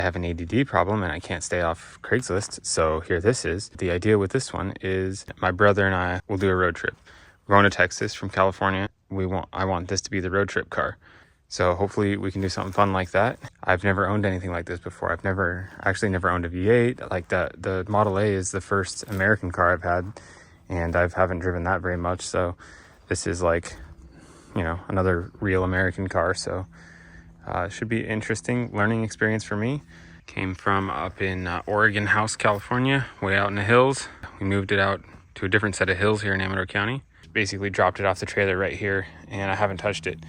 I have an ADD problem and I can't stay off Craigslist, so here this is. The idea with this one is my brother and I will do a road trip. We're going to Texas from California. I want this to be the road trip car. So hopefully we can do something fun like that. I've never owned anything like this before. I've never owned a V8. Like the Model A is the first American car I've had, and I haven't driven that very much. So this is like, you know, another real American car. So it should be interesting learning experience for me. Came from up in Oregon House, California, way out in the hills. We moved it out to a different set of hills here in Amador County. Basically dropped it off the trailer right here, and I haven't touched it.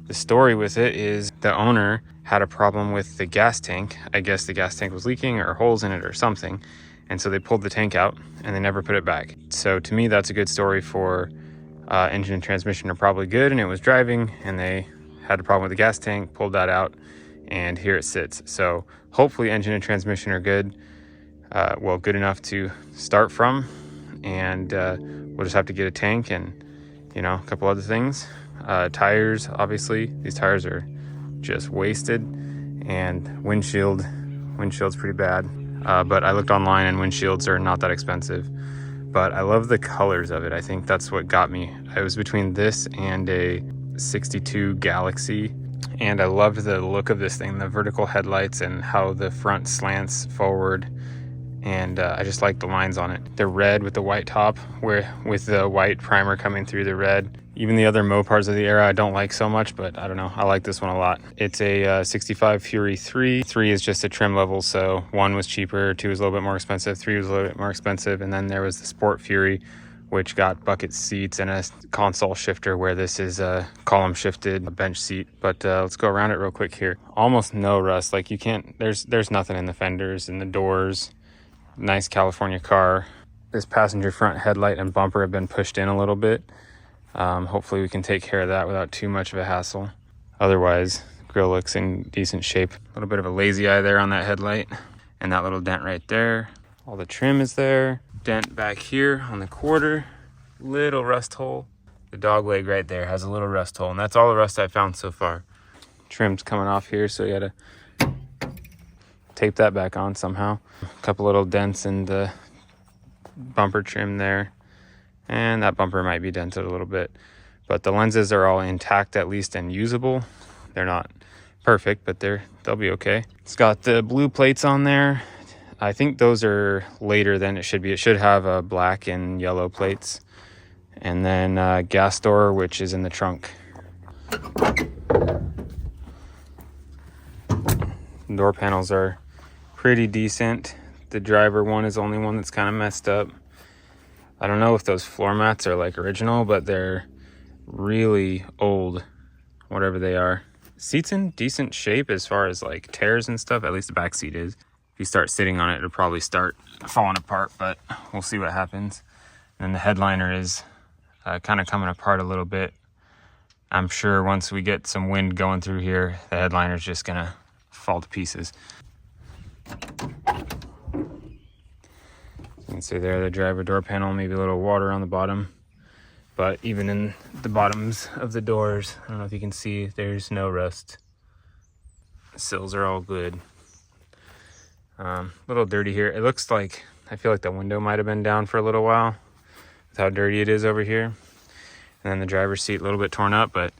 The story with it is the owner had a problem with the gas tank. I guess the gas tank was leaking or holes in it or something. And so they pulled the tank out and they never put it back. So to me, that's a good story for engine and transmission are probably good, and it was driving and they had a problem with the gas tank, pulled that out, and here it sits. So hopefully engine and transmission are good. Well, good enough to start from. And we'll just have to get a tank and, you know, a couple other things. Tires, obviously, these tires are just wasted, and windshield's pretty bad. But I looked online and windshields are not that expensive. But I love the colors of it. I think that's what got me. I was between this and a 62 Galaxy, and I loved the look of this thing, the vertical headlights and how the front slants forward. And I just like the lines on it. The red with the white top, with the white primer coming through the red. Even the other Mopars of the era I don't like so much, but I don't know, I like this one a lot. It's a 65 Fury 3. 3 is just a trim level, so 1 was cheaper, 2 was a little bit more expensive, 3 was a little bit more expensive, and then there was the Sport Fury, which got bucket seats and a console shifter, where this is a column shifted bench seat. But let's go around it real quick here. Almost no rust. Like, you can't, there's nothing in the fenders and the doors. Nice California car. This passenger front headlight and bumper have been pushed in a little bit. Hopefully we can take care of that without too much of a hassle. Otherwise, grill looks in decent shape. A little bit of a lazy eye there on that headlight, and that little dent right there. All the trim is there. Dent back here on the quarter, little rust hole. The dog leg right there has a little rust hole, and that's all the rust I found so far. Trim's coming off here, so you gotta tape that back on somehow. A couple little dents in the bumper trim there, and that bumper might be dented a little bit, but the lenses are all intact at least and usable. They're not perfect, but they'll be okay. It's got the blue plates on there. I think those are later than it should be. It should have black and yellow plates, and then gas door, which is in the trunk. Door panels are pretty decent. The driver one is the only one that's kind of messed up. I don't know if those floor mats are like original, but they're really old, whatever they are. Seat's in decent shape as far as like tears and stuff, at least the back seat is. If you start sitting on it, it'll probably start falling apart, but we'll see what happens. And then the headliner is kind of coming apart a little bit. I'm sure once we get some wind going through here, the headliner's just gonna fall to pieces. You can see there the driver door panel, maybe a little water on the bottom, but even in the bottoms of the doors, I don't know if you can see, there's no rust. The sills are all good. A little dirty here. It looks like, I feel like the window might have been down for a little while with how dirty it is over here. And then the driver's seat a little bit torn up, but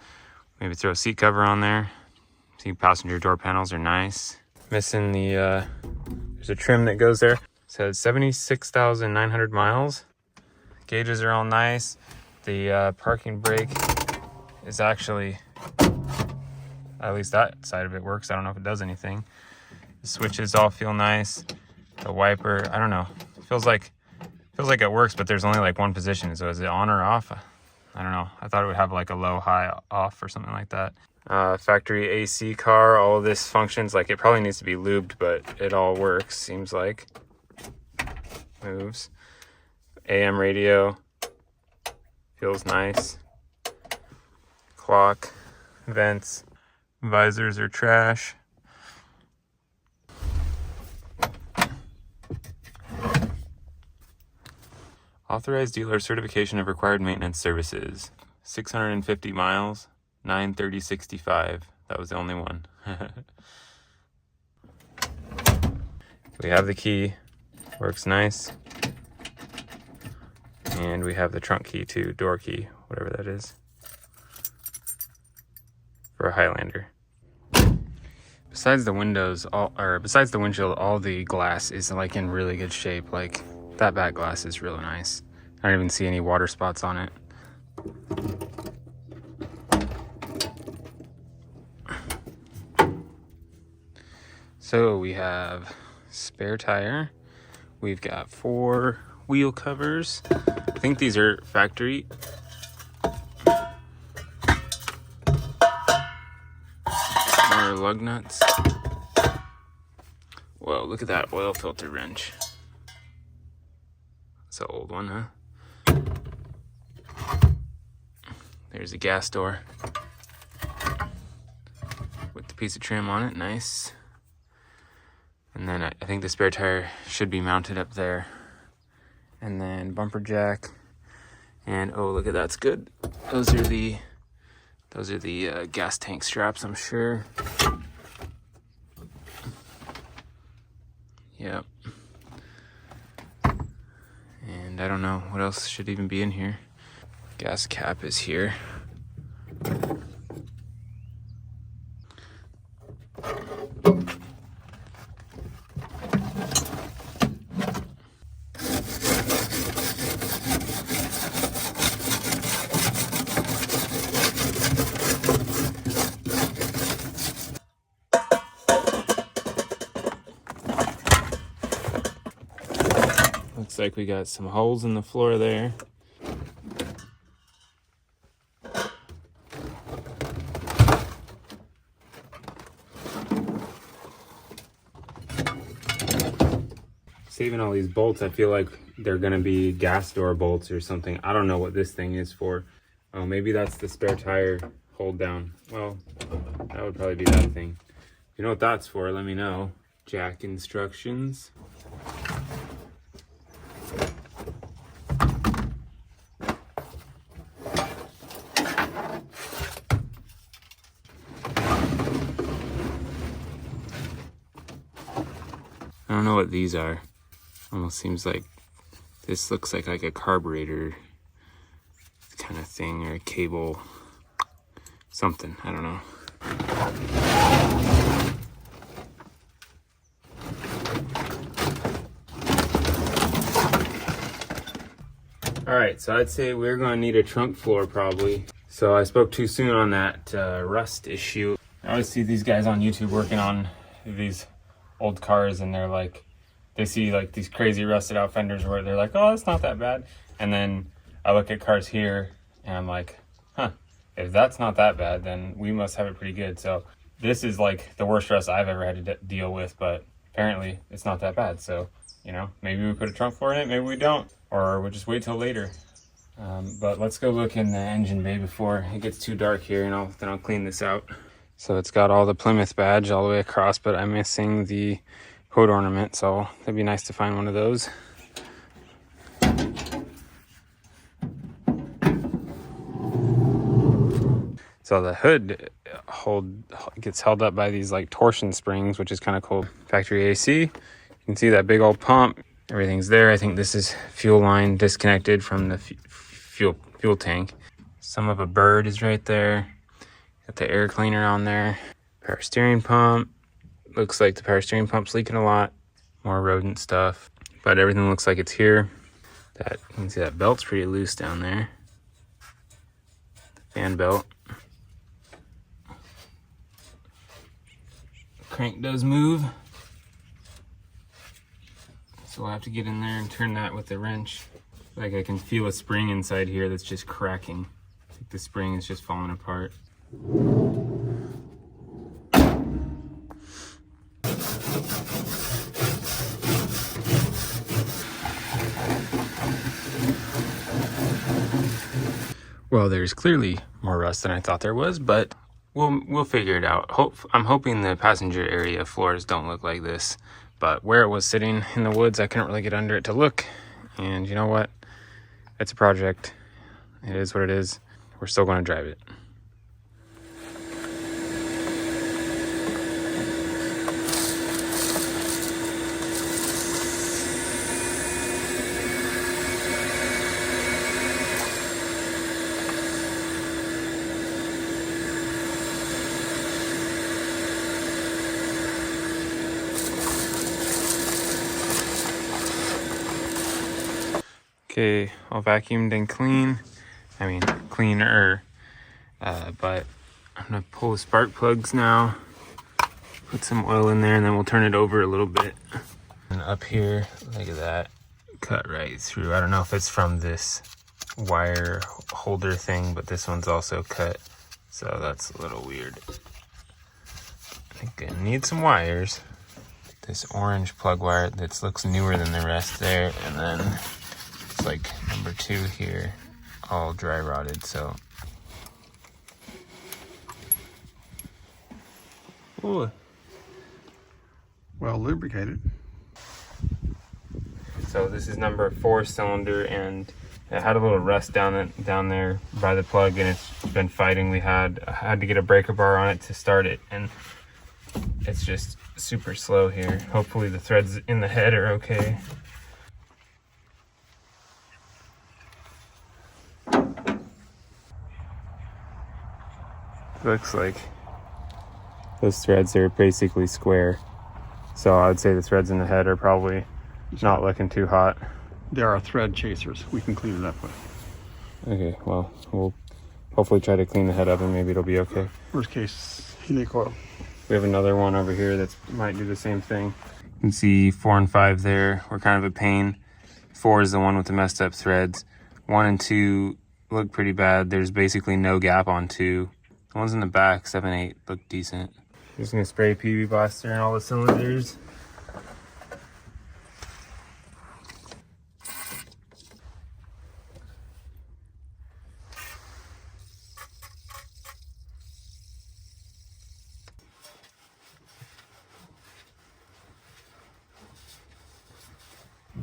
maybe throw a seat cover on there. See, passenger door panels are nice. Missing the, there's a trim that goes there. It says 76,900 miles. Gauges are all nice. The parking brake is actually, at least that side of it works. I don't know if it does anything. The switches all feel nice. The wiper, I don't know. It feels like it works, but there's only like one position. So is it on or off? I don't know. I thought it would have like a low, high, off or something like that. Factory AC car, all of this functions. Like, it probably needs to be lubed, but it all works, seems like. Moves. AM radio. Feels nice. Clock. Vents. Visors are trash. Authorized dealer certification of required maintenance services. 650 miles. 930.65. That was the only one. We have the key, works nice. And we have the trunk key too, door key, whatever that is, for a Highlander. Besides the windows, besides the windshield, all the glass is like in really good shape. Like that back glass is really nice. I don't even see any water spots on it. So we have spare tire. We've got 4 wheel covers. I think these are factory. More lug nuts. Whoa, look at that oil filter wrench. It's an old one, huh? There's a gas door with the piece of trim on it, nice. And then I think the spare tire should be mounted up there. And then bumper jack. And oh, look at that's good. Those are the gas tank straps, I'm sure. Yep. And I don't know what else should even be in here. Gas cap is here. Looks like we got some holes in the floor there. Saving all these bolts, I feel like they're gonna be gas door bolts or something. I don't know what this thing is for. Oh, maybe that's the spare tire hold down. Well, that would probably be that thing. If you know what that's for, let me know. Jack instructions. I don't know what these are. Almost seems like this looks like a carburetor kind of thing, or a cable, something, I don't know. All right, so I'd say we're gonna need a trunk floor probably. So I spoke too soon on that rust issue. I always see these guys on YouTube working on these old cars, and they're like, they see like these crazy rusted out fenders where they're like, oh, it's not that bad. And then I look at cars here and I'm like, huh, if that's not that bad, then we must have it pretty good. So this is like the worst rust I've ever had to deal with, but apparently it's not that bad. So, you know, maybe we put a trunk floor in it, maybe we don't, or we'll just wait till later. But let's go look in the engine bay before it gets too dark here, and then I'll clean this out. So it's got all the Plymouth badge all the way across, but I'm missing the hood ornament, so it'd be nice to find one of those. So the hood gets held up by these like torsion springs, which is kind of cool. Factory AC. You can see that big old pump. Everything's there. I think this is fuel line disconnected from the fuel tank. Some of a bird is right there. Got the air cleaner on there. Power steering pump. Looks like the power steering pump's leaking a lot. More rodent stuff. But everything looks like it's here. You can see that belt's pretty loose down there. The fan belt. Crank does move. So we'll have to get in there and turn that with the wrench. Like I can feel a spring inside here that's just cracking. I think the spring is just falling apart. Well, there's clearly more rust than I thought there was, but we'll figure it out. I'm hoping the passenger area floors don't look like this, but where it was sitting in the woods, I couldn't really get under it to look. And you know what? It's a project. It is what it is. We're still going to drive it. Okay, all vacuumed and clean. I mean, cleaner. But I'm gonna pull the spark plugs now. Put some oil in there and then we'll turn it over a little bit. And up here, look at that. Cut right through. I don't know if it's from this wire holder thing, but this one's also cut. So that's a little weird. I think I need some wires. This orange plug wire that looks newer than the rest there. And then it's like number 2 here, all dry rotted, so. Ooh. Well lubricated. So this is number 4 cylinder, and it had a little rust down there by the plug, and it's been fighting. I had to get a breaker bar on it to start it, and it's just super slow here. Hopefully the threads in the head are okay. Looks like those threads are basically square. So I'd say the threads in the head are probably not looking too hot. There are thread chasers we can clean it up with. Okay, well, we'll hopefully try to clean the head up and maybe it'll be okay. Worst case, heating oil. We have another one over here that might do the same thing. You can see 4 and 5 there. We're kind of a pain. 4 is the one with the messed up threads. 1 and 2 look pretty bad. There's basically no gap on 2. The ones in the back, 7, 8, look decent. Just gonna spray PB Blaster in all the cylinders.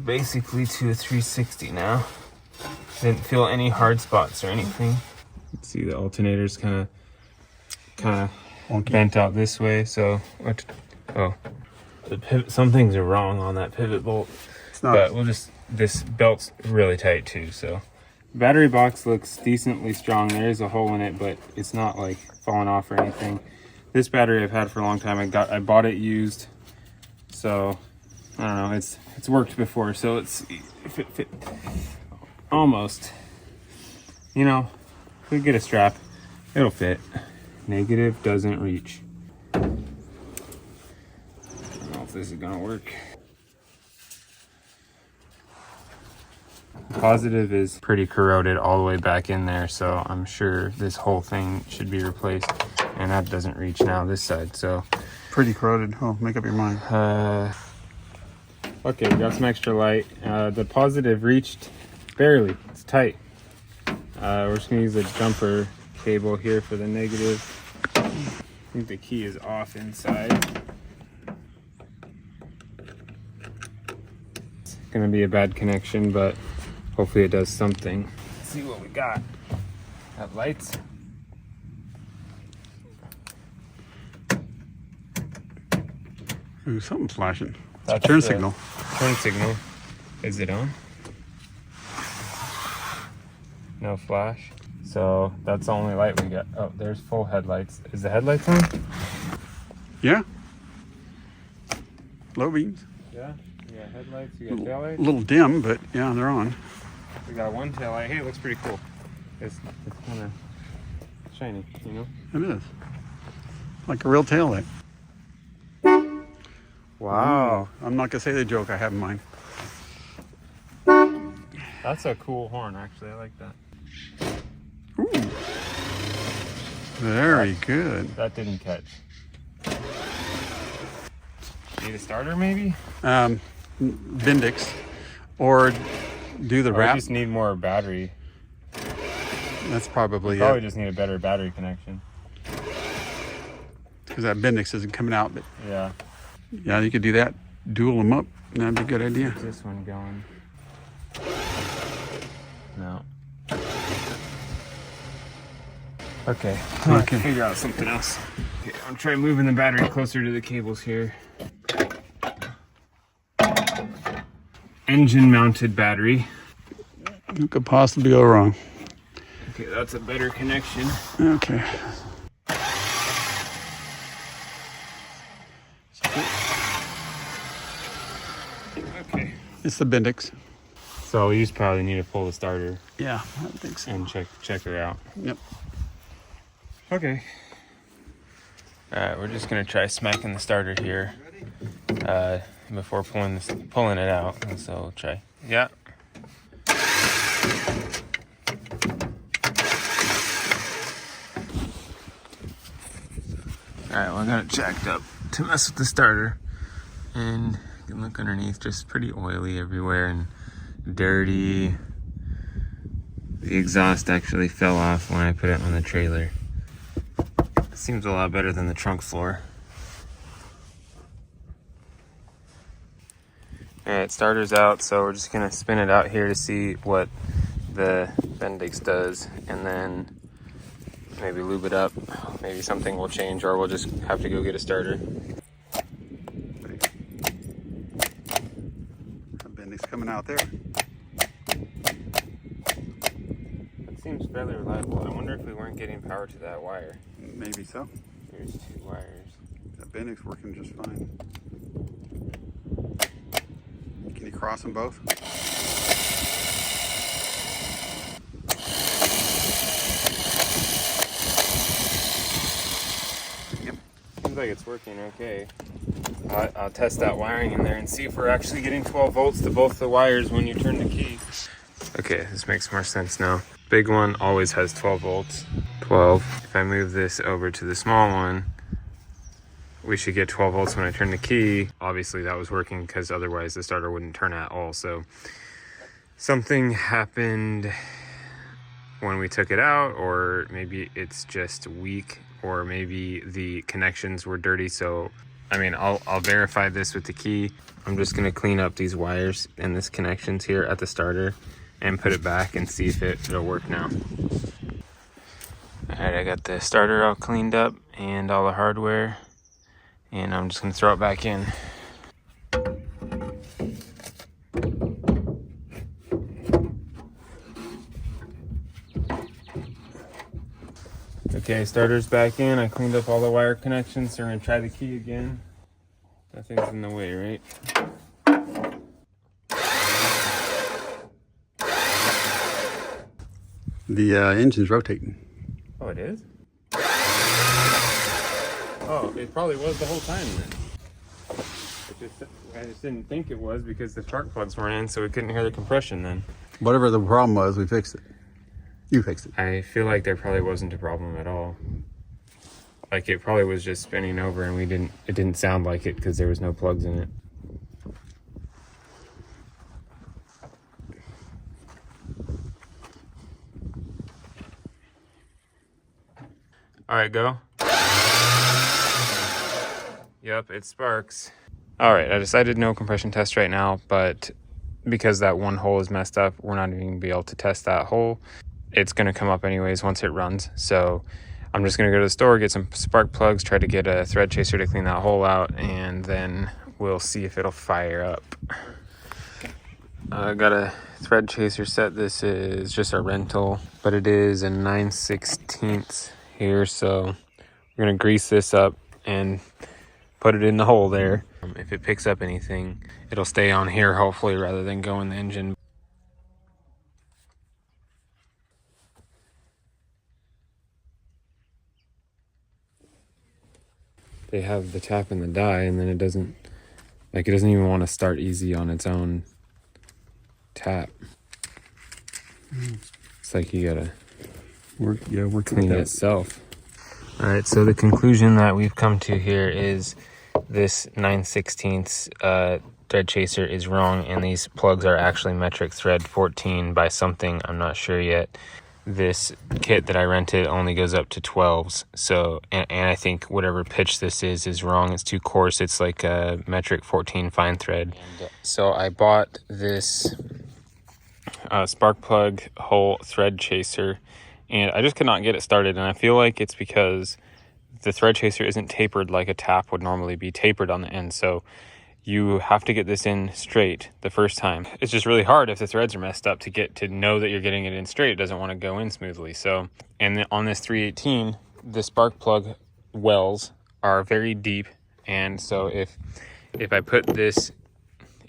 Basically to a 360 now. Didn't feel any hard spots or anything. You can see the alternator's kind of bent out this way. So, the pivot. Some things are wrong on that pivot bolt. It's not. But this belt's really tight too. So, battery box looks decently strong. There is a hole in it, but it's not like falling off or anything. This battery I've had for a long time. I bought it used, so. I don't know, it's worked before, so if it fit almost. You know, if we get a strap, it'll fit. Negative doesn't reach. I don't know if this is gonna work. Positive is pretty corroded all the way back in there, so I'm sure this whole thing should be replaced. And that doesn't reach now this side, so. Pretty corroded. Oh, make up your mind. Okay, we got some extra light. The positive reached barely. It's tight. We're just gonna use a jumper cable here for the negative. I think the key is off inside. It's gonna be a bad connection, but hopefully it does something. Let's see what we got. Got lights. Ooh, something's flashing. That's turn signal. Turn signal. Is it on? No flash. So that's the only light we got. Oh, there's full headlights. Is the headlights on? Yeah. Low beams. Yeah. You got headlights. You got tail lights. A little dim, but yeah, they're on. We got one tail light. Hey, it looks pretty cool. It's kind of shiny, you know? It is. Like a real tail light. Wow. I'm not gonna say the joke I have in mind. That's a cool horn, actually. I like that. Ooh. Very good. That didn't catch. Need a starter, maybe? Bendix. Or do the Or wrap. we just need more battery. That's probably Probably it. just need a better battery connection. Because that Bendix isn't coming out, but Yeah. yeah, you could do that. Dual them up. That'd be a good idea. Is this one going? No. Okay. Okay. Figure out something else. Okay, I'm trying moving the battery closer to the cables here. Engine mounted battery. What could possibly go wrong? Okay, that's a better connection. Okay. Okay. It's the Bendix. So you just probably need to pull the starter Yeah, I think so. and check her out. Yep. Okay. Alright, we're just gonna try smacking the starter here before pulling it out. So we'll try. Yeah. Alright, well I got it jacked up to mess with the starter. And you can look underneath, just pretty oily everywhere and dirty. The exhaust actually fell off when I put it on the trailer. Seems a lot better than the trunk floor. Alright, starter's out, so we're just gonna spin it out here to see what the Bendix does, and then maybe lube it up. Maybe something will change, or we'll just have to go get a starter. Bendix coming out there. It seems fairly reliable. I wonder if we weren't getting power to that wire. Maybe so. There's 2 wires. That Bendix working just fine. Can you cross them both? Yep. Seems like it's working okay. I'll test that wiring in there and see if we're actually getting 12 volts to both the wires when you turn the key. Okay, this makes more sense now. Big one always has 12 volts. 12. If I move this over to the small one, we should get 12 volts when I turn the key. Obviously that was working because otherwise the starter wouldn't turn at all. So something happened when we took it out, or maybe it's just weak, or maybe the connections were dirty. So I mean, I'll verify this with the key. I'm just gonna clean up these wires and this connections here at the starter and put it back and see if it'll work now. All right, I got the starter all cleaned up and all the hardware, and I'm just gonna throw it back in. Okay, starter's back in. I cleaned up all the wire connections, so we're gonna try the key again. Nothing's in the way, right? The engine's rotating. Oh, it is? Oh, it probably was the whole time then. I just didn't think it was because the spark plugs weren't in, so we couldn't hear the compression then. Whatever the problem was, we fixed it. You fixed it. I feel like there probably wasn't a problem at all. Like it probably was just spinning over and it didn't sound like it because there was no plugs in it. All right, go. Yep, it sparks. All right, I decided no compression test right now, but because that one hole is messed up, we're not even gonna be able to test that hole. It's gonna come up anyways once it runs. So I'm just gonna go to the store, get some spark plugs, try to get a thread chaser to clean that hole out, and then we'll see if it'll fire up. I got a thread chaser set. This is just a rental, but it is a 9/16 here. So we're gonna grease this up and put it in the hole there. If it picks up anything, it'll stay on here hopefully rather than go in the engine. They have the tap and the die, and then it doesn't even want to start easy on its own tap. It's like you gotta work clean it itself. All right, so the conclusion that we've come to here is this 9/16 thread chaser is wrong, and these plugs are actually metric thread 14 by something, I'm not sure yet. This kit that I rented only goes up to 12s, so and I think whatever pitch this is wrong. It's too coarse. It's like a metric 14 fine thread. And, so I bought this spark plug hole thread chaser, and I just could not get it started, and I feel like it's because the thread chaser isn't tapered like a tap would normally be tapered on the end. So you have to get this in straight the first time. It's just really hard if the threads are messed up to know that you're getting it in straight. It doesn't want to go in smoothly. So, and then on this 318, the spark plug wells are very deep. And so if I put this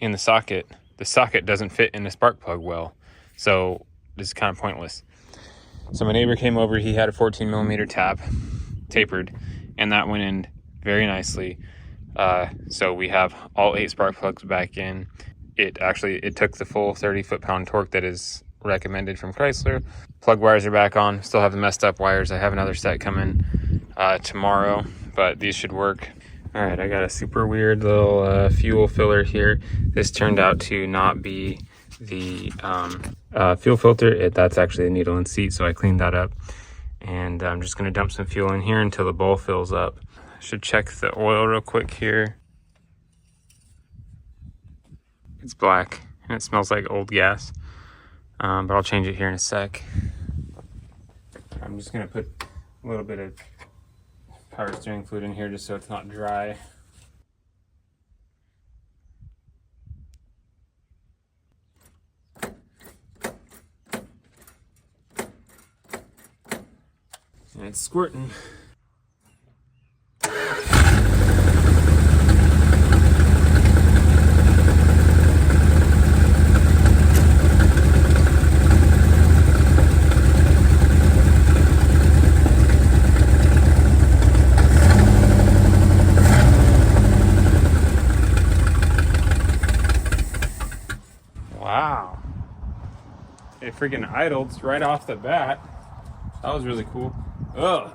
in the socket the socket doesn't fit in the spark plug well. So this is kind of pointless. So my neighbor came over, he had a 14 millimeter tap, tapered, and that went in very nicely. So we have all 8 spark plugs back in. It took the full 30 foot-pound torque that is recommended from Chrysler. Plug wires are back on, still have the messed up wires. I have another set coming tomorrow, but these should work. All right, I got a super weird little fuel filler here. This turned out to not be the fuel filter. That's actually a needle and seat, so I cleaned that up. And I'm just gonna dump some fuel in here until the bowl fills up. Should check the oil real quick here. It's black and it smells like old gas, but I'll change it here in a sec. I'm just gonna put a little bit of power steering fluid in here just so it's not dry. And it's squirting. Wow. It freaking idled right off the bat. That was really cool. Ugh.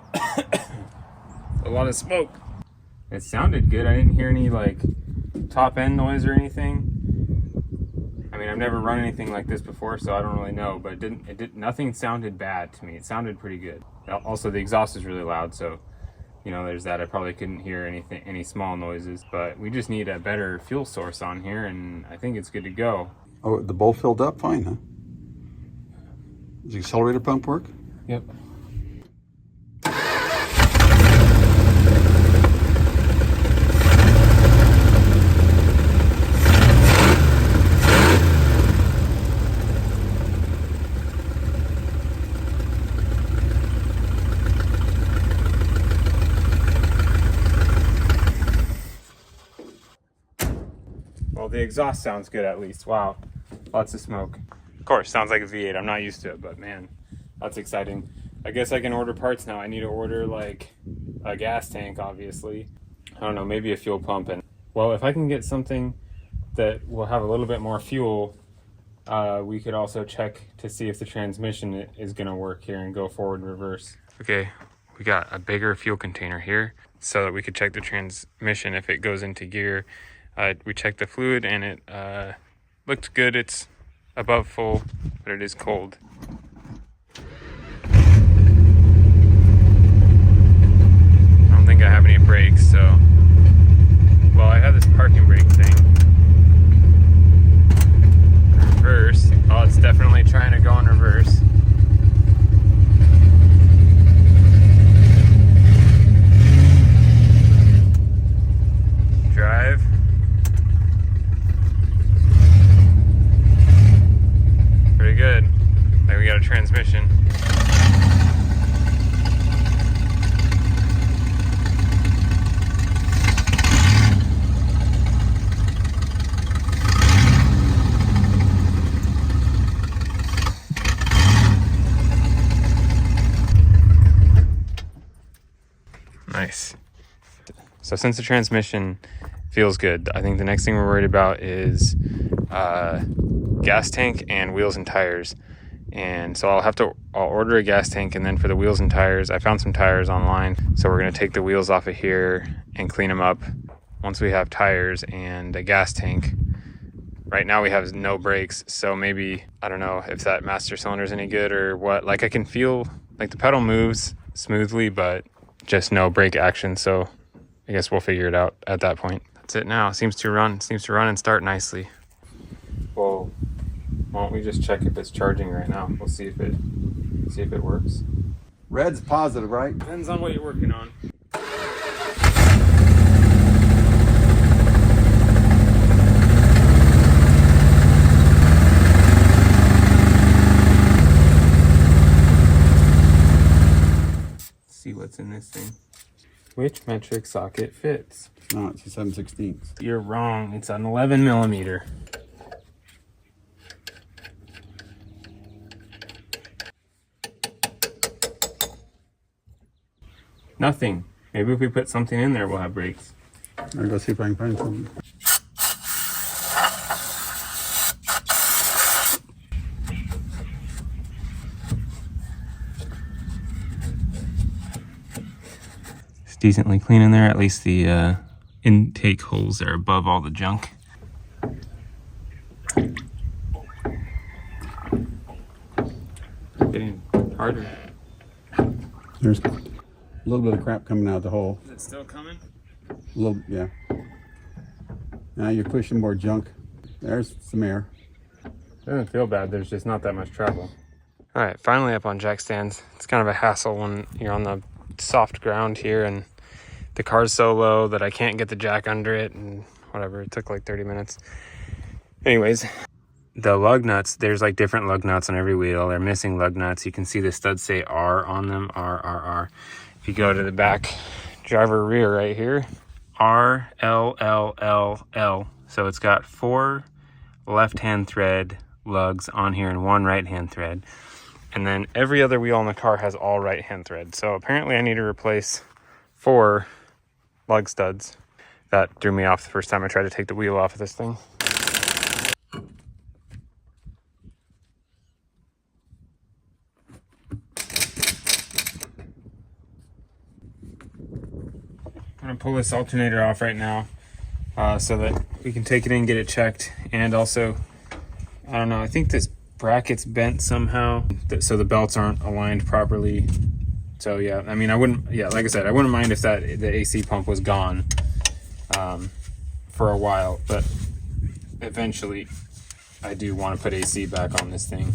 A lot of smoke. It sounded good. I didn't hear any like top end noise or anything. I mean, I've never run anything like this before, so I don't really know, but nothing sounded bad to me. It sounded pretty good. Also, the exhaust is really loud, so you know, there's that. I probably couldn't hear any small noises, but we just need a better fuel source on here, and I think it's good to go. Oh, the bowl filled up fine, huh? Does the accelerator pump work? Yep. Well, the exhaust sounds good at least. Wow, lots of smoke. Of course, sounds like a V8. I'm not used to it, but man, that's exciting. I guess I can order parts now. I need to order like a gas tank, obviously. I don't know, maybe a fuel pump. And well, if I can get something that will have a little bit more fuel, we could also check to see if the transmission is gonna work here and go forward and reverse. Okay, we got a bigger fuel container here so that we could check the transmission if it goes into gear. We checked the fluid and it looked good. It's above full, but it is cold. I don't think I have any brakes, so well, I have this parking brake thing. Reverse. Oh, it's definitely trying to go in reverse. Drive. Pretty good. Like we got a transmission. Nice. So since the transmission feels good, I think the next thing we're worried about is gas tank and wheels and tires. And so I'll order a gas tank, and then for the wheels and tires, I found some tires online. So we're gonna take the wheels off of here and clean them up once we have tires and a gas tank. Right now we have no brakes, so maybe, I don't know if that master cylinder is any good or what. Like I can feel like the pedal moves smoothly, but just no brake action. So I guess we'll figure it out at that point. That's it now. Seems to run and start nicely. Well, why don't we just check if it's charging right now? We'll see if it works. Red's positive, right? Depends on what you're working on. See what's in this thing. Which metric socket fits? No, it's a 7/16. You're wrong. It's an 11 millimeter. Nothing. Maybe if we put something in there, we'll have brakes. I'll go see if I can find something. It's decently clean in there. At least the intake holes are above all the junk. Getting harder. There's a little bit of crap coming out of the hole. Is it still coming? A little, yeah. Now you're pushing more junk. There's some air. It doesn't feel bad. There's just not that much travel. All right, finally up on jack stands. It's kind of a hassle when you're on the soft ground here and the car's so low that I can't get the jack under it and whatever. It took like 30 minutes. Anyways, the lug nuts, there's like different lug nuts on every wheel. They're missing lug nuts. You can see the studs say R on them, R. If you go to the back driver rear right here, R, L, L, L, L. So it's got 4 left-hand thread lugs on here and 1 right-hand thread. And then every other wheel on the car has all right-hand thread. So apparently I need to replace 4 lug studs. That threw me off the first time I tried to take the wheel off of this thing. I'm gonna pull this alternator off right now so that we can take it in, get it checked, and also, I don't know, I think this bracket's bent somehow, so the belts aren't aligned properly. So yeah, I mean, like I said, I wouldn't mind if the AC pump was gone for a while, but eventually I do want to put AC back on this thing.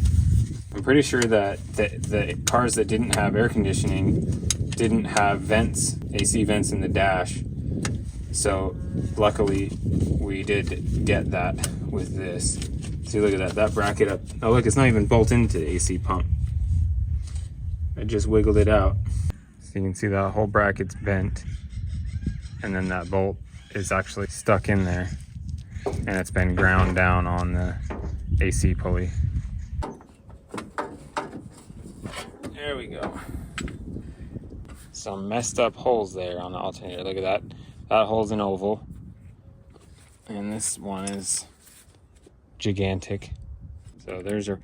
I'm pretty sure that the cars that didn't have air conditioning didn't have vents, AC vents in the dash. So luckily we did get that with this. See, look at that bracket up. Oh look, it's not even bolted into the AC pump. I just wiggled it out. So you can see that whole bracket's bent. And then that bolt is actually stuck in there. And it's been ground down on the AC pulley. There we go. Some messed up holes there on the alternator. Look at that. That hole's an oval. And this one is gigantic. So there's your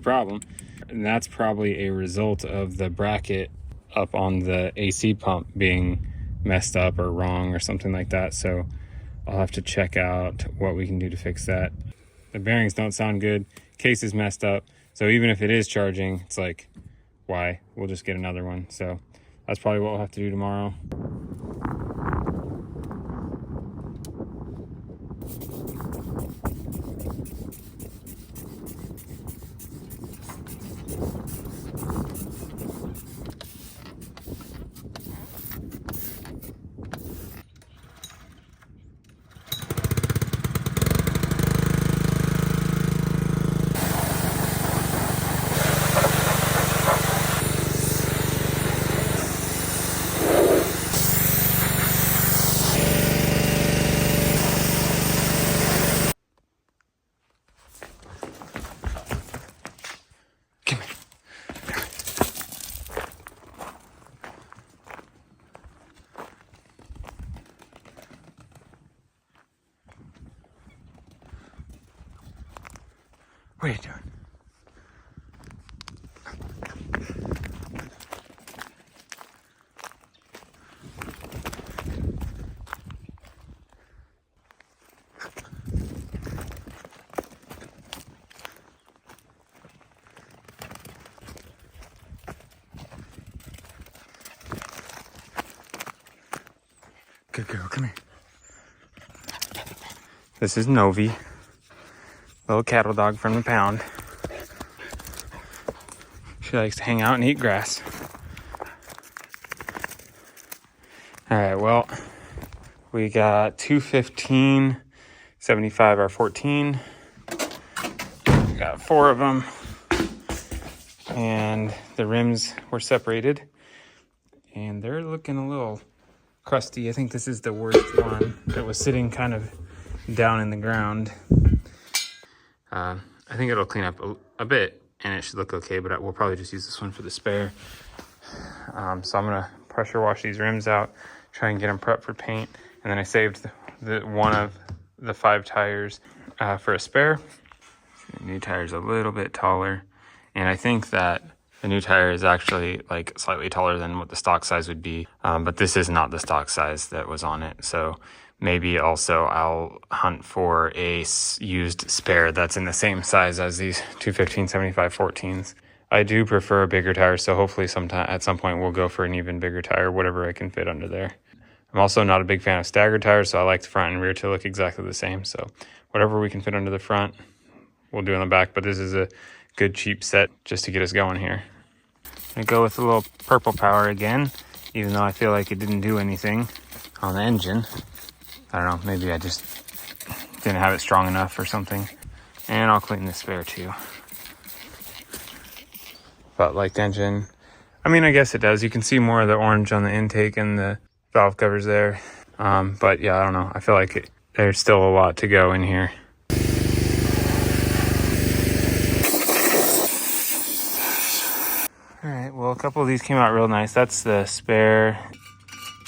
problem. And that's probably a result of the bracket up on the AC pump being messed up or wrong or something like that. So I'll have to check out what we can do to fix that. The bearings don't sound good. Case is messed up. So even if it is charging, it's like, why? We'll just get another one. So that's probably what we'll have to do tomorrow. What are you doing? Good girl, come here. This is Novi. Little cattle dog from the pound. She likes to hang out and eat grass. All right, well, we got 215, 75 R14. We got 4 of them. And the rims were separated. And they're looking a little crusty. I think this is the worst one. It was sitting kind of down in the ground. I think it'll clean up a bit and it should look okay, but we'll probably just use this one for the spare. So I'm gonna pressure wash these rims out, try and get them prepped for paint. And then I saved the one of the 5 tires for a spare. The new tire is a little bit taller, and I think that the new tire is actually like slightly taller than what the stock size would be, but this is not the stock size that was on it. So maybe also I'll hunt for a used spare that's in the same size as these 215/75 14s. I do prefer a bigger tire, so hopefully at some point we'll go for an even bigger tire, whatever I can fit under there. I'm also not a big fan of staggered tires, so I like the front and rear to look exactly the same. So whatever we can fit under the front, we'll do in the back, but this is a good cheap set just to get us going here. I go with a little purple power again, even though I feel like it didn't do anything on the engine. I don't know, maybe I just didn't have it strong enough or something. And I'll clean the spare too. But like the engine, I mean, I guess it does. You can see more of the orange on the intake and the valve covers there. But yeah, I don't know. I feel like there's still a lot to go in here. All right, well, a couple of these came out real nice. That's the spare.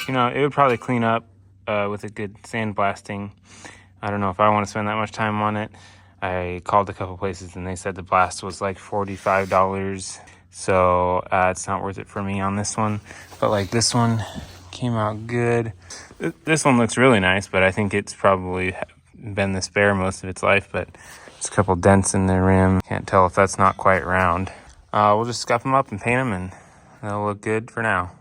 You know, it would probably clean up with a good sandblasting. I don't know if I want to spend that much time on it. I called a couple places and they said the blast was like $45. So it's not worth it for me on this one. But like this one came out good. This one looks really nice, but I think it's probably been the spare most of its life. But there's a couple dents in the rim. Can't tell if that's not quite round. We'll just scuff them up and paint them, and they'll look good for now.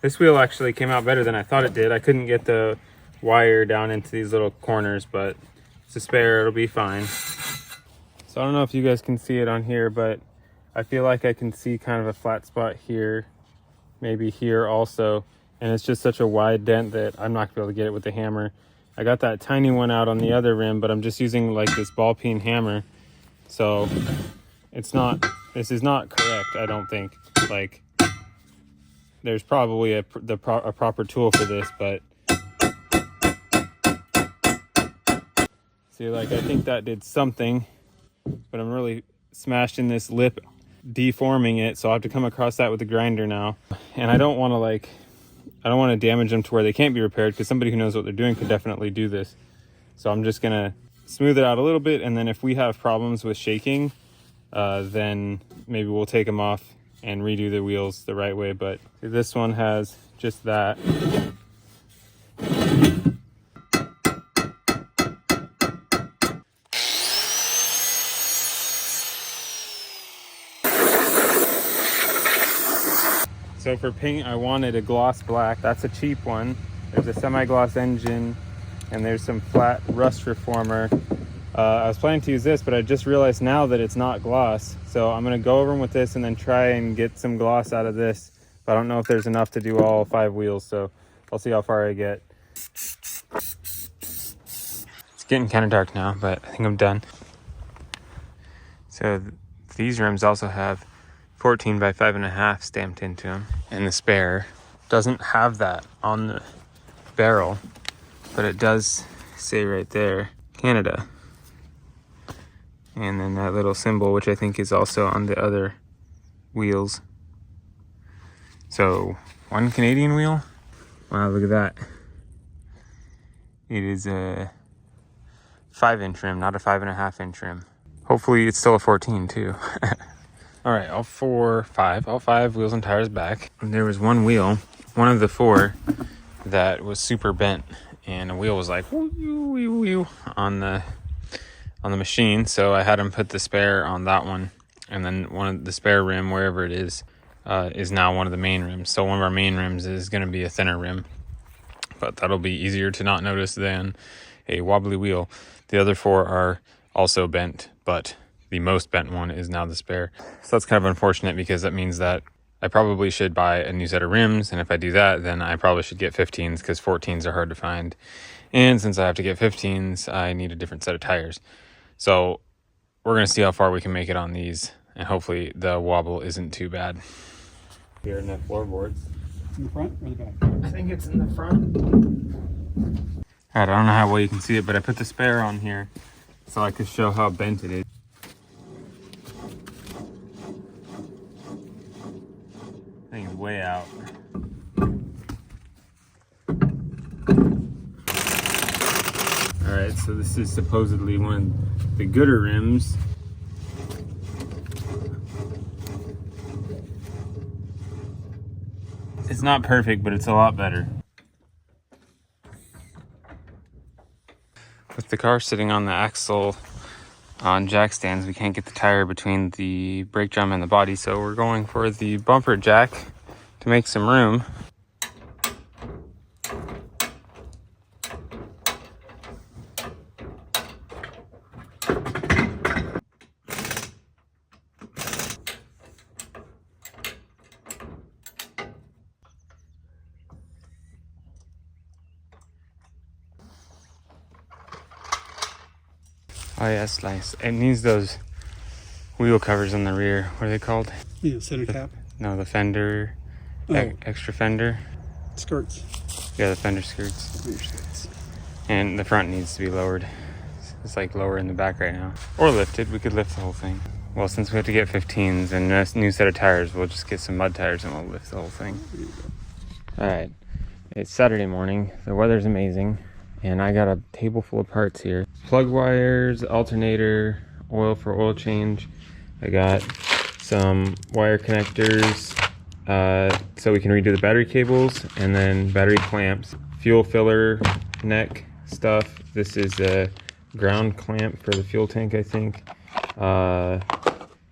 This wheel actually came out better than I thought it did. I couldn't get the wire down into these little corners, but it's a spare, it'll be fine. So I don't know if you guys can see it on here, but I feel like I can see kind of a flat spot here, maybe here also. And it's just such a wide dent that I'm not gonna be able to get it with the hammer. I got that tiny one out on the other rim, but I'm just using like this ball peen hammer. So this is not correct, I don't think. Like, there's probably a proper tool for this, but see, like, I think that did something, but I'm really smashing this lip, deforming it, so I have to come across that with the grinder now. And I don't want to damage them to where they can't be repaired, because somebody who knows what they're doing could definitely do this. So I'm just gonna smooth it out a little bit, and then if we have problems with shaking, then maybe we'll take them off and redo the wheels the right way. But this one has just that. So for paint, I wanted a gloss black. That's a cheap one. There's a semi-gloss engine, and there's some flat rust reformer. I was planning to use this, but I just realized now that it's not gloss. So I'm gonna go over them with this and then try and get some gloss out of this. But I don't know if there's enough to do all 5 wheels, so I'll see how far I get. It's getting kind of dark now, but I think I'm done. So these rims also have 14 by 5.5 stamped into them. And the spare doesn't have that on the barrel, but it does say right there, Canada. And then that little symbol, which I think is also on the other wheels. So 1 Canadian wheel. Wow, look at that. It is a 5-inch rim, not a 5.5-inch rim. Hopefully it's still a 14 too. All right, all 5 wheels and tires back. And there was one wheel, one of the 4, that was super bent, and the wheel was like woo, woo, woo, on the machine. So I had him put the spare on that one, and then one of the spare rim, wherever it is now one of the main rims. So one of our main rims is going to be a thinner rim, but that'll be easier to not notice than a wobbly wheel. The other 4 are also bent, but the most bent one is now the spare. So that's kind of unfortunate, because that means that I probably should buy a new set of rims. And if I do that, then I probably should get 15s, because 14s are hard to find. And since I have to get 15s, I need a different set of tires. So we're going to see how far we can make it on these. And hopefully the wobble isn't too bad. Here in the floorboards. In the front or the back? I think it's in the front. Alright, I don't know how well you can see it, but I put the spare on here so I could show how bent it is. Thing is way out. Alright, so this is supposedly one of the gooder rims. It's not perfect, but it's a lot better. With the car sitting on the axle on jack stands, we can't get the tire between the brake drum and the body, so we're going for the bumper jack to make some room. Oh yes, nice. It needs those wheel covers on the rear. What are they called? Yeah, center cap. No, the fender, extra fender. Skirts. Yeah, the fender skirts. And the front needs to be lowered. It's like lower in the back right now. Or lifted, we could lift the whole thing. Well, since we have to get 15s and a new set of tires, we'll just get some mud tires and we'll lift the whole thing. All right, it's Saturday morning. The weather's amazing. And I got a table full of parts here. Plug wires, alternator, oil for oil change. I got some wire connectors so we can redo the battery cables, and then battery clamps, fuel filler neck stuff. This is a ground clamp for the fuel tank, I think.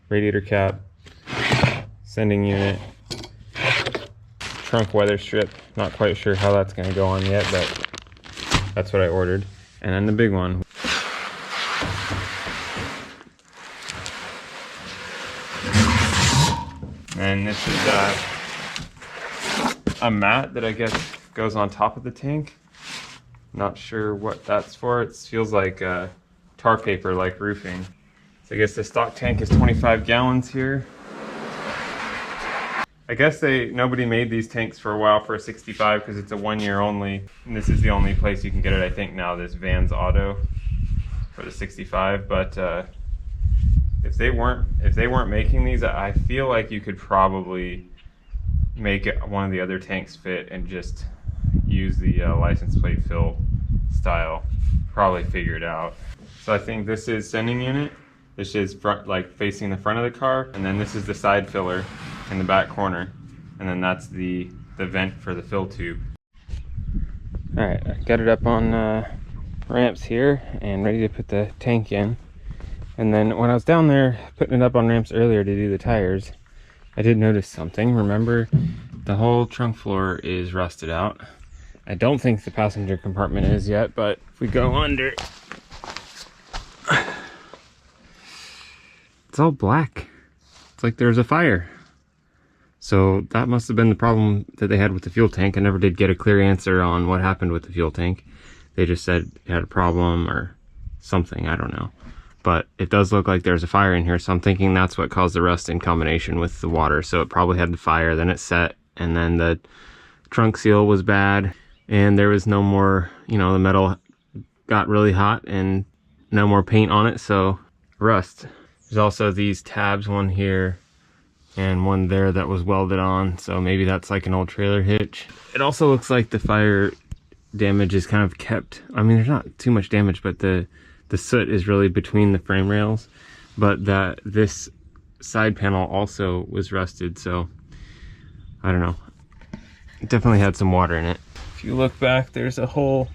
Radiator cap, sending unit, trunk weather strip. Not quite sure how that's gonna go on yet, but that's what I ordered. And then the big one. And this is a mat that I guess goes on top of the tank. Not sure what that's for. It feels like tar paper, like roofing. So I guess the stock tank is 25 gallons here. I guess nobody made these tanks for a while for a 65 because it's a 1 year only. And this is the only place you can get it, I think, now, this Vans Auto for the 65. But if they weren't making these, I feel like you could probably make one of the other tanks fit and just use the license plate fill style. Probably figure it out. So I think this is sending unit. This is front, like facing the front of the car, and then this is the side filler in the back corner, and then that's the vent for the fill tube. All right, I got it up on ramps here and ready to put the tank in. And then when I was down there putting it up on ramps earlier to do the tires, I did notice something. Remember, the whole trunk floor is rusted out. I don't think the passenger compartment is yet, but if we go under, it's all black. It's like there's a fire. So that must have been the problem that they had with the fuel tank. I never did get a clear answer on what happened with the fuel tank. They just said it had a problem or something, I don't know. But it does look like there's a fire in here, so I'm thinking that's what caused the rust in combination with the water. So it probably had the fire, then it set, and then the trunk seal was bad, and there was no more, the metal got really hot and no more paint on it, so rust. There's also these tabs, one here and one there that was welded on, so maybe that's like an old trailer hitch. It also looks like the fire damage is kind of kept. I mean, there's not too much damage, but the soot is really between the frame rails, but this side panel also was rusted, so I don't know. It definitely had some water in it. If you look back, there's a hole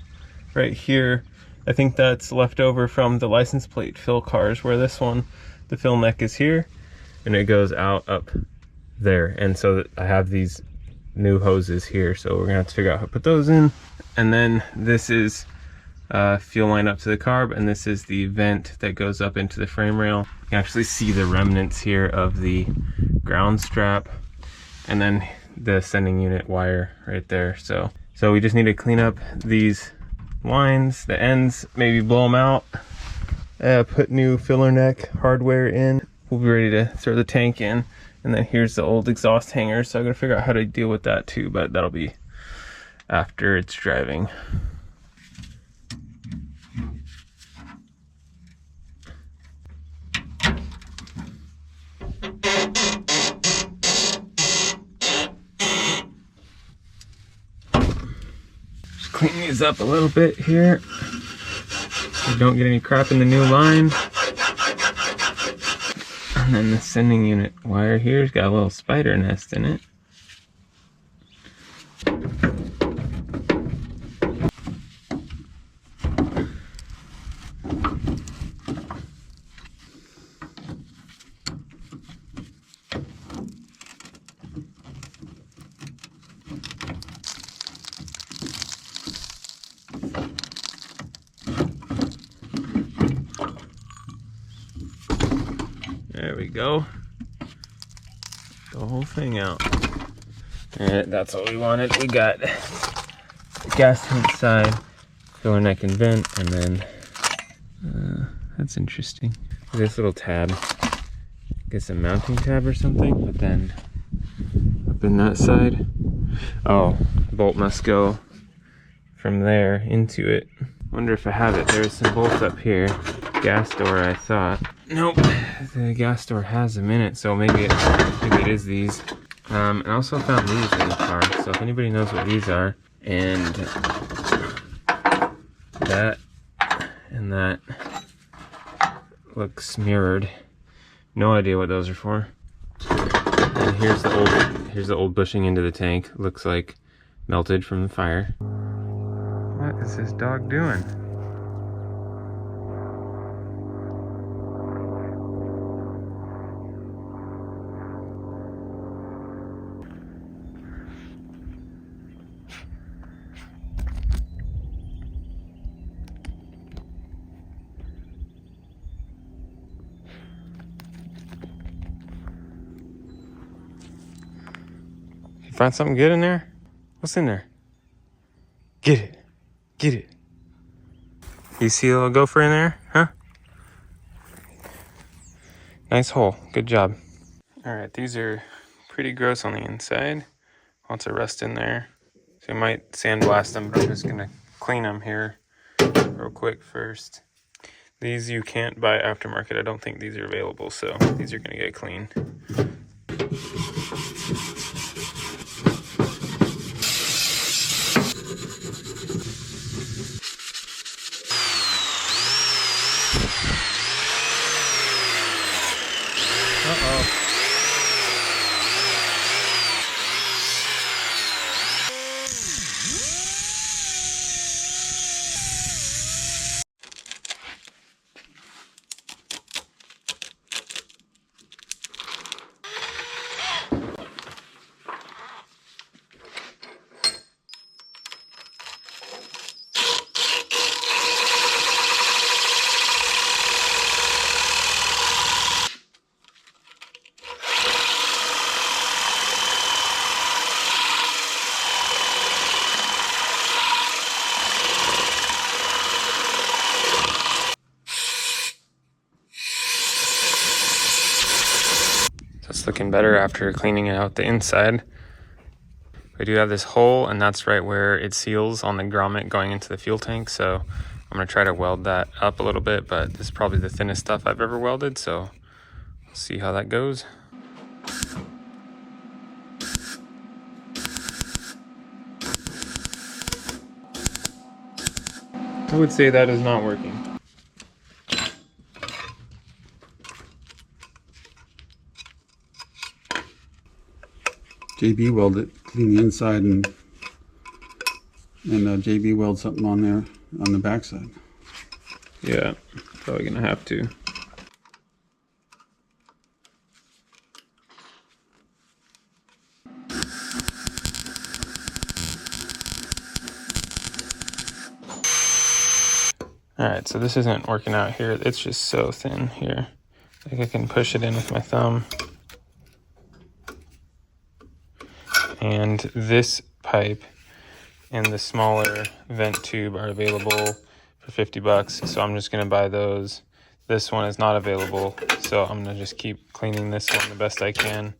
right here. I think that's left over from the license plate fill cars, where this one, the fill neck is here, and it goes out up there. And so I have these new hoses here, so we're gonna have to figure out how to put those in. And then this is fuel line up to the carb, and this is the vent that goes up into the frame rail. You can actually see the remnants here of the ground strap, and then the sending unit wire right there. So we just need to clean up these lines, the ends, maybe blow them out, put new filler neck hardware in. We'll be ready to throw the tank in And then here's the old exhaust hanger, so I'm gonna figure out how to deal with that too, but that'll be after it's driving. Just clean these up a little bit here so don't get any crap in the new line. And then the sending unit wire here's got a little spider nest in it. There we go. The whole thing out. Alright, that's what we wanted. We got the gas tank side going I can vent, and then that's interesting. This little tab, I guess a mounting tab or something, but then up in that side, oh, bolt must go from there into it. Wonder if I have it. There's some bolts up here. Gas door, I thought. Nope, the gas door has them in it, so maybe it is these. And I also found these in the car, so if anybody knows what these are, and that and that looks mirrored. No idea what those are for. And here's the old bushing into the tank. Looks like melted from the fire. What is this dog doing? You find something good in there? What's in there? Get it. Get it. You see a little gopher in there, huh? Nice hole. Good job. Alright, these are pretty gross on the inside. Lots of rust in there. So you might sandblast them, but I'm just gonna clean them here real quick first. These you can't buy aftermarket. I don't think these are available, so these are gonna get cleaned. Uh-oh. It's looking better after cleaning out the inside. We do have this hole, and that's right where it seals on the grommet going into the fuel tank, so I'm gonna try to weld that up a little bit, but this is probably the thinnest stuff I've ever welded, so we'll see how that goes. I would say that is not working. JB weld it, clean the inside, and JB weld something on there on the backside. Yeah, probably gonna have to. Alright, so this isn't working out here. It's just so thin here. I think I can push it in with my thumb. And this pipe and the smaller vent tube are available for 50 bucks. So I'm just gonna buy those. This one is not available, so I'm gonna just keep cleaning this one the best I can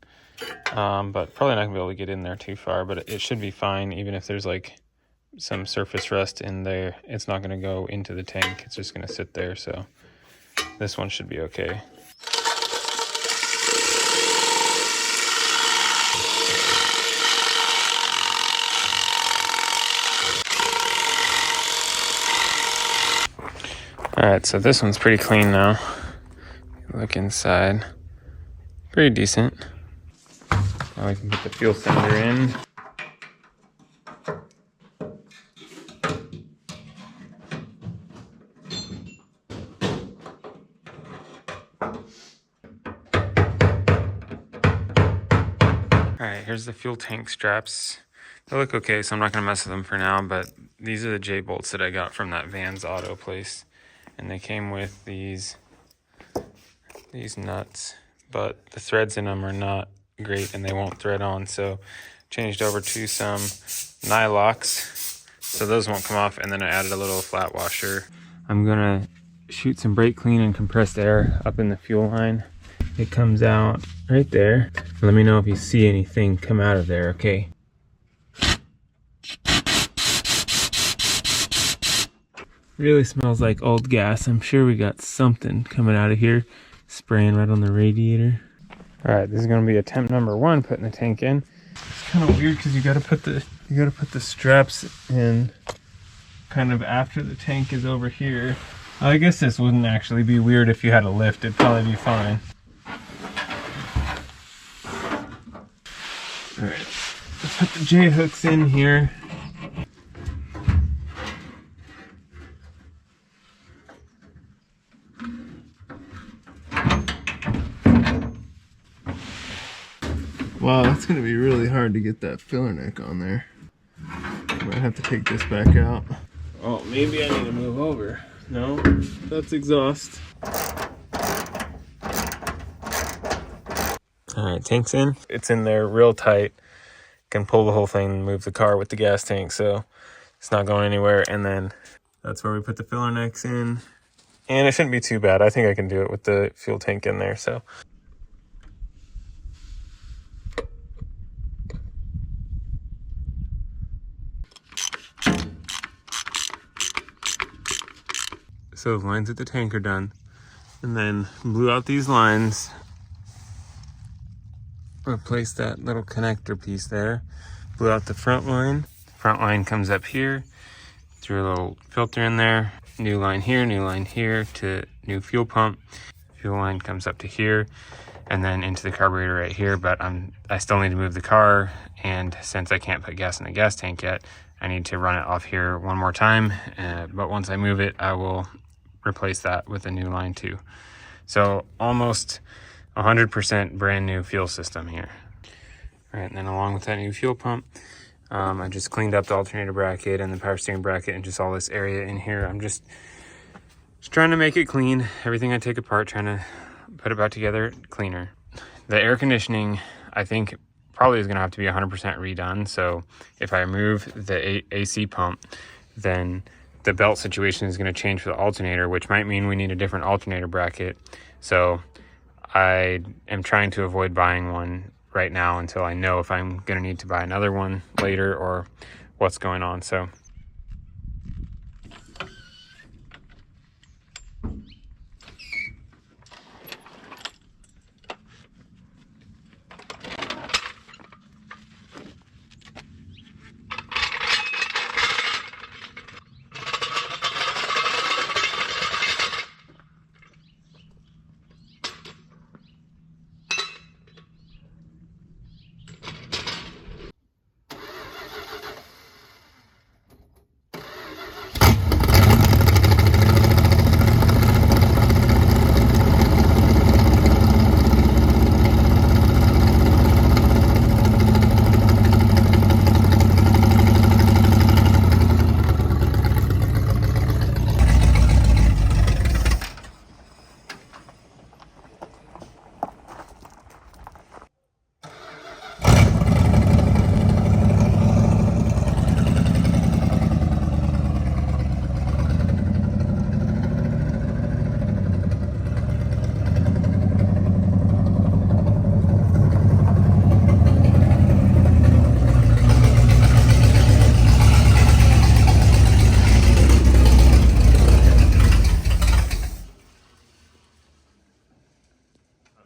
but probably not gonna be able to get in there too far, but it should be fine. Even if there's like some surface rust in there, it's not gonna go into the tank. It's just gonna sit there. So this one should be okay. All right, so this one's pretty clean now. Look inside, pretty decent. Now we can put the fuel cylinder in. All right, here's the fuel tank straps. They look okay, so I'm not gonna mess with them for now, but these are the J-bolts that I got from that Vans Auto place. And they came with these nuts, but the threads in them are not great and they won't thread on. So changed over to some Nylox, so those won't come off, and then I added a little flat washer. I'm gonna shoot some brake clean and compressed air up in the fuel line. It comes out right there. Let me know if you see anything come out of there, okay? Really smells like old gas. I'm sure we got something coming out of here, spraying right on the radiator. All right, this is gonna be attempt number 1, putting the tank in. It's kind of weird because you gotta put the straps in kind of after the tank is over here. I guess this wouldn't actually be weird if you had a lift. It'd probably be fine. All right, let's put the J hooks in here. Wow, that's gonna be really hard to get that filler neck on there. Might have to take this back out. Oh, maybe I need to move over. No, that's exhaust. All right, tank's in. It's in there real tight. Can pull the whole thing and move the car with the gas tank, so it's not going anywhere. And then that's where we put the filler necks in. And it shouldn't be too bad. I think I can do it with the fuel tank in there, so. So the lines at the tank are done. And then blew out these lines. Replaced that little connector piece there. Blew out the front line. Front line comes up here. Threw a little filter in there. New line here to new fuel pump. Fuel line comes up to here and then into the carburetor right here. But I still need to move the car, and since I can't put gas in the gas tank yet, I need to run it off here one more time. But once I move it, I will replace that with a new line too. So almost 100% brand new fuel system here. All right, and then along with that new fuel pump, I just cleaned up the alternator bracket and the power steering bracket and just all this area in here. I'm just trying to make it clean. Everything I take apart, trying to put it back together cleaner. The air conditioning, I think, probably is gonna have to be 100% redone. So if I remove the AC pump, then the belt situation is gonna change for the alternator, which might mean we need a different alternator bracket. So I am trying to avoid buying one right now until I know if I'm gonna need to buy another one later or what's going on. So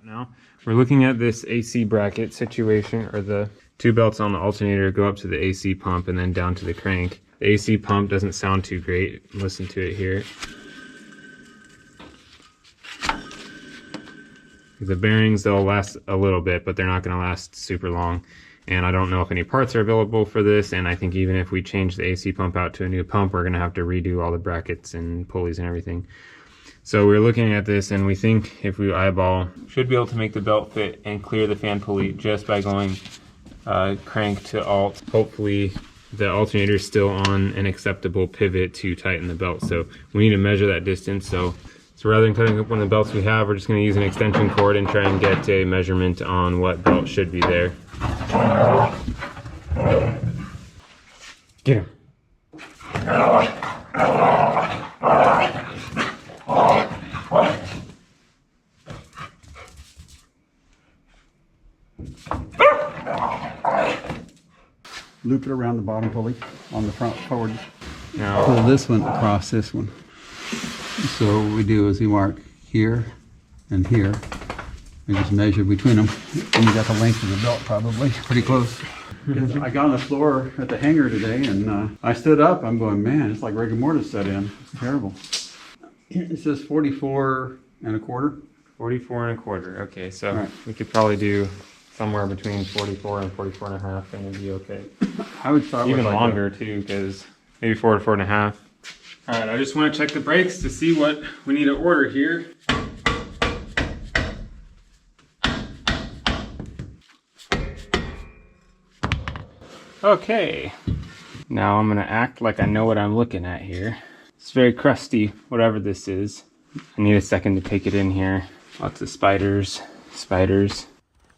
Now we're looking at this AC bracket situation, or the two belts on the alternator go up to the AC pump and then down to the crank. The AC pump doesn't sound too great. Listen to it here. The bearings, they'll last a little bit, but they're not going to last super long. And I don't know if any parts are available for this, and I think even if we change the AC pump out to a new pump, we're going to have to redo all the brackets and pulleys and everything. So we're looking at this, and we think if we eyeball, should be able to make the belt fit and clear the fan pulley just by going crank to alt. Hopefully the alternator is still on an acceptable pivot to tighten the belt. So we need to measure that distance. So rather than cutting up one of the belts we have, we're just going to use an extension cord and try and get a measurement on what belt should be there. Get him. Loop it around the bottom pulley on the front forward. Now, Pull this one across this one. So what we do is we mark here and here. We just measure between them. And you got the length of the belt probably pretty close. I got on the floor at the hangar today and I stood up. I'm going, man, it's like rigor mortis set in. It's terrible. It says 44 and a quarter. 44 and a quarter. Okay, so right. we could probably do somewhere between 44 and 44 and a half, and it'd be okay. I would start Even with like longer too, because maybe 4 to 4 and a half. All right, I just want to check the brakes to see what we need to order here. Okay, now I'm gonna act like I know what I'm looking at here. It's very crusty, whatever this is. I need a second to take it in here. Lots of spiders.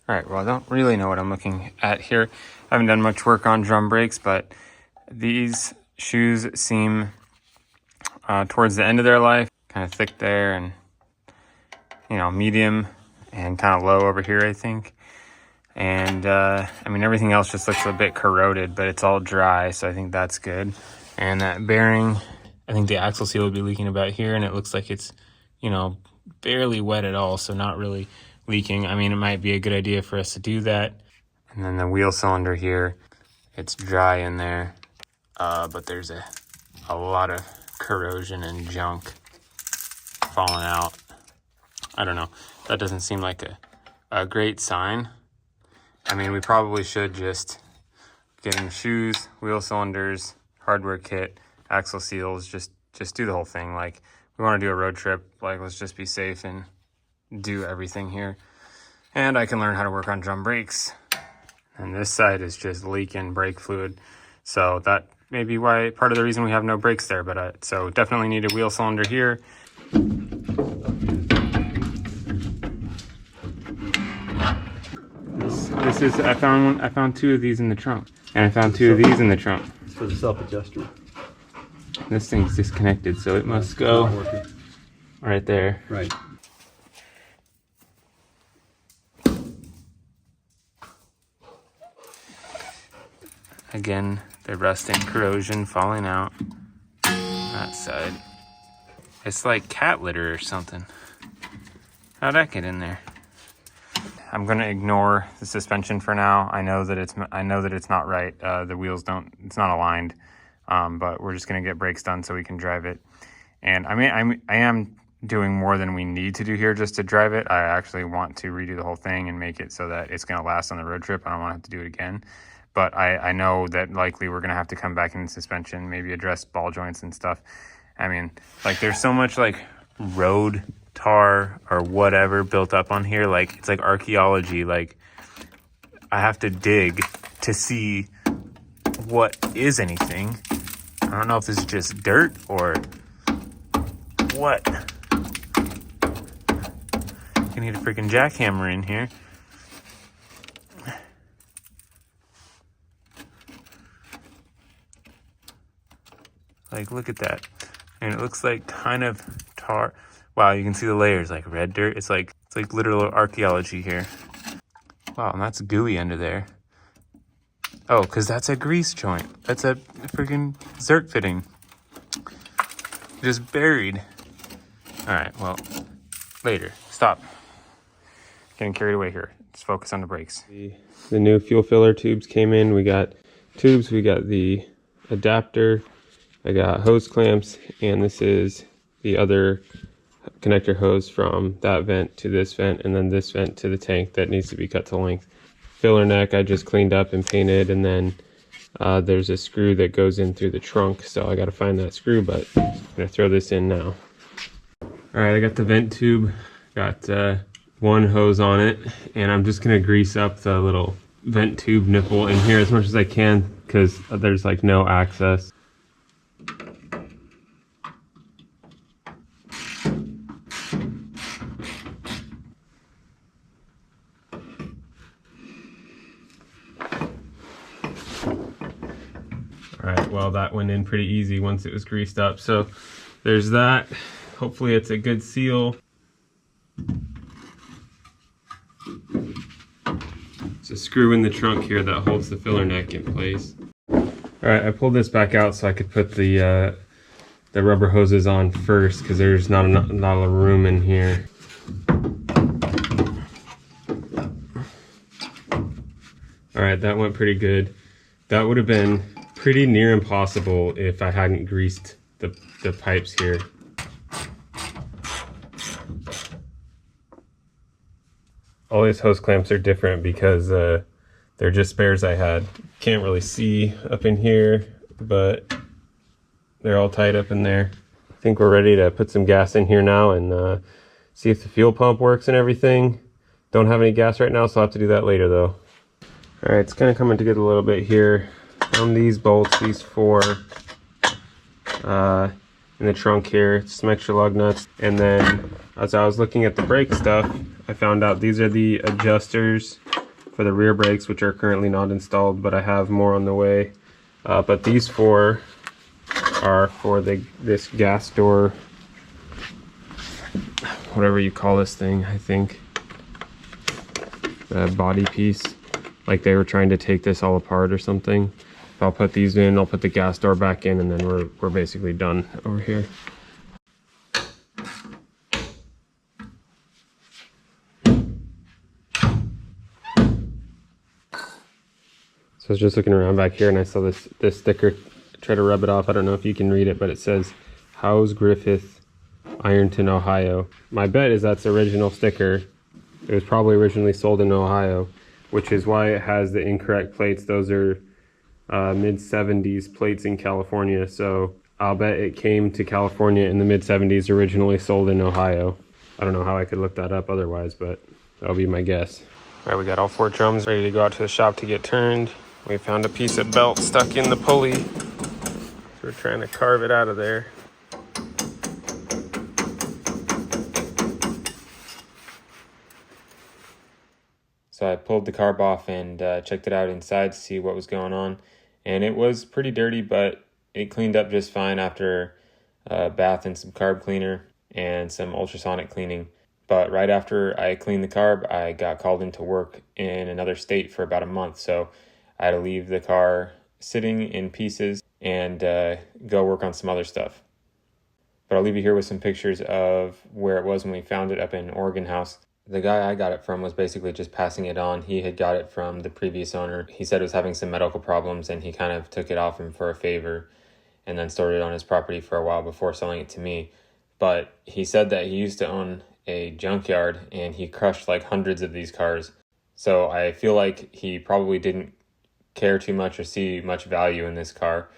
All right, well, I don't really know what I'm looking at here. I haven't done much work on drum brakes, but these shoes seem towards the end of their life, kind of thick there and, you know, medium and kind of low over here, I think. And I mean, everything else just looks a bit corroded, but it's all dry, so I think that's good. And that bearing, I think the axle seal would be leaking about here, and it looks like it's, you know, barely wet at all, so not really leaking. I mean, it might be a good idea for us to do that. And then the wheel cylinder here, it's dry in there, but there's a lot of corrosion and junk falling out. I don't know. That doesn't seem like a great sign. I mean, we probably should just get in shoes, wheel cylinders, hardware kit, axle seals, just do the whole thing. Like, we want to do a road trip, like, let's just be safe and do everything here. And I can learn how to work on drum brakes. And this side is just leaking brake fluid. So that may be why, part of the reason we have no brakes there. But so definitely need a wheel cylinder here. This is, I found 2 of these in the trunk. And I found 2 of these in the trunk. It's for the self-adjuster. This thing's disconnected, so it must go right there. Right. Again, the rust and corrosion falling out that side. It's like cat litter or something. How'd that get in there? I'm gonna ignore the suspension for now. I know that it's not right. The wheels it's not aligned. But we're just gonna get brakes done so we can drive it. And I mean, I am doing more than we need to do here just to drive it. I actually want to redo the whole thing and make it so that it's gonna last on the road trip. I don't want to have to do it again. But I know that likely we're gonna have to come back in suspension, maybe address ball joints and stuff. I mean, like, there's so much like road tar or whatever built up on here. Like, it's like archaeology. Like, I have to dig to see what is anything. I don't know if this is just dirt or what. You need a freaking jackhammer in here. Like, look at that. And it looks like kind of tar. Wow, you can see the layers, like red dirt. It's like literal archaeology here. Wow, and that's gooey under there. Oh, because that's a grease joint. That's a freaking Zerk fitting. Just buried. All right, well, later. Stop. getting carried away here. Let's focus on the brakes. The new fuel filler tubes came in. We got tubes, we got the adapter, I got hose clamps, and this is the other connector hose from that vent to this vent, and then this vent to the tank that needs to be cut to length. Filler neck I just cleaned up and painted, and then there's a screw that goes in through the trunk, so I got to find that screw, but I'm gonna throw this in now. All right, I got the vent tube, got one hose on it, and I'm just gonna grease up the little vent tube nipple in here as much as I can because there's like no access. Alright, well that went in pretty easy once it was greased up. So there's that. Hopefully it's a good seal. There's a screw in the trunk here that holds the filler neck in place. Alright, I pulled this back out so I could put the rubber hoses on first because there's not a lot of room in here. Alright, that went pretty good. That would have been pretty near impossible if I hadn't greased the pipes here. All these hose clamps are different because they're just spares I had. Can't really see up in here, but they're all tied up in there. I think we're ready to put some gas in here now and see if the fuel pump works and everything. Don't have any gas right now, so I'll have to do that later though. All right, it's kind of coming together a little bit here. On these bolts, these four in the trunk here, some extra lug nuts. And then as I was looking at the brake stuff, I found out these are the adjusters for the rear brakes, which are currently not installed, but I have more on the way. But these four are for this gas door, whatever you call this thing, I think. The body piece. Like they were trying to take this all apart or something. If I'll put these in, I'll put the gas door back in, and then we're basically done over here. So I was just looking around back here and I saw this sticker. Try to rub it off. I don't know if you can read it, but it says Howes Griffith, Ironton, Ohio. My bet is that's the original sticker. It was probably originally sold in Ohio, which is why it has the incorrect plates. Those are mid-70s plates in California, so I'll bet it came to California in the mid-70s, originally sold in Ohio. I don't know how I could look that up otherwise, but that'll be my guess. All right, we got all four drums ready to go out to the shop to get turned. We found a piece of belt stuck in the pulley, so we're trying to carve it out of there. So I pulled the carb off and checked it out inside to see what was going on. And it was pretty dirty, but it cleaned up just fine after a bath and some carb cleaner and some ultrasonic cleaning. But right after I cleaned the carb, I got called into work in another state for about a month. So I had to leave the car sitting in pieces and go work on some other stuff. But I'll leave you here with some pictures of where it was when we found it up in Oregon House. The guy I got it from was basically just passing it on. He had got it from the previous owner. He said it was having some medical problems and he kind of took it off him for a favor and then stored it on his property for a while before selling it to me. But he said that he used to own a junkyard and he crushed like hundreds of these cars. So I feel like he probably didn't care too much or see much value in this car.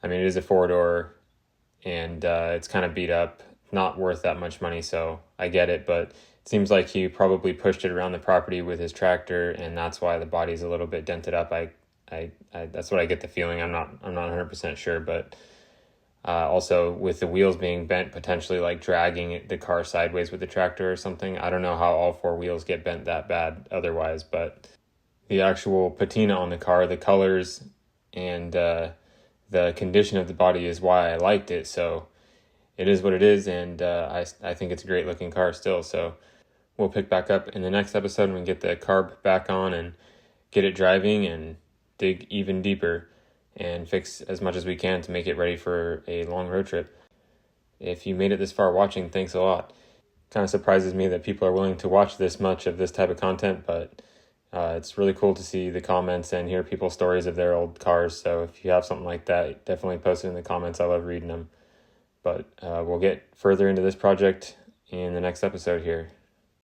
I mean, it is a four-door and it's kind of beat up, not worth that much money, so I get it, but seems like he probably pushed it around the property with his tractor, and that's why the body's a little bit dented up. I that's what I get the feeling. I'm not 100% sure, but also with the wheels being bent, potentially like dragging the car sideways with the tractor or something. I don't know how all four wheels get bent that bad otherwise, but the actual patina on the car, the colors, and the condition of the body is why I liked it. So it is what it is, and I think it's a great looking car still. So we'll pick back up in the next episode and get the carb back on and get it driving and dig even deeper and fix as much as we can to make it ready for a long road trip. If you made it this far watching, thanks a lot. kind of surprises me that people are willing to watch this much of this type of content, but it's really cool to see the comments and hear people's stories of their old cars. So if you have something like that, definitely post it in the comments. I love reading them. But we'll get further into this project in the next episode here.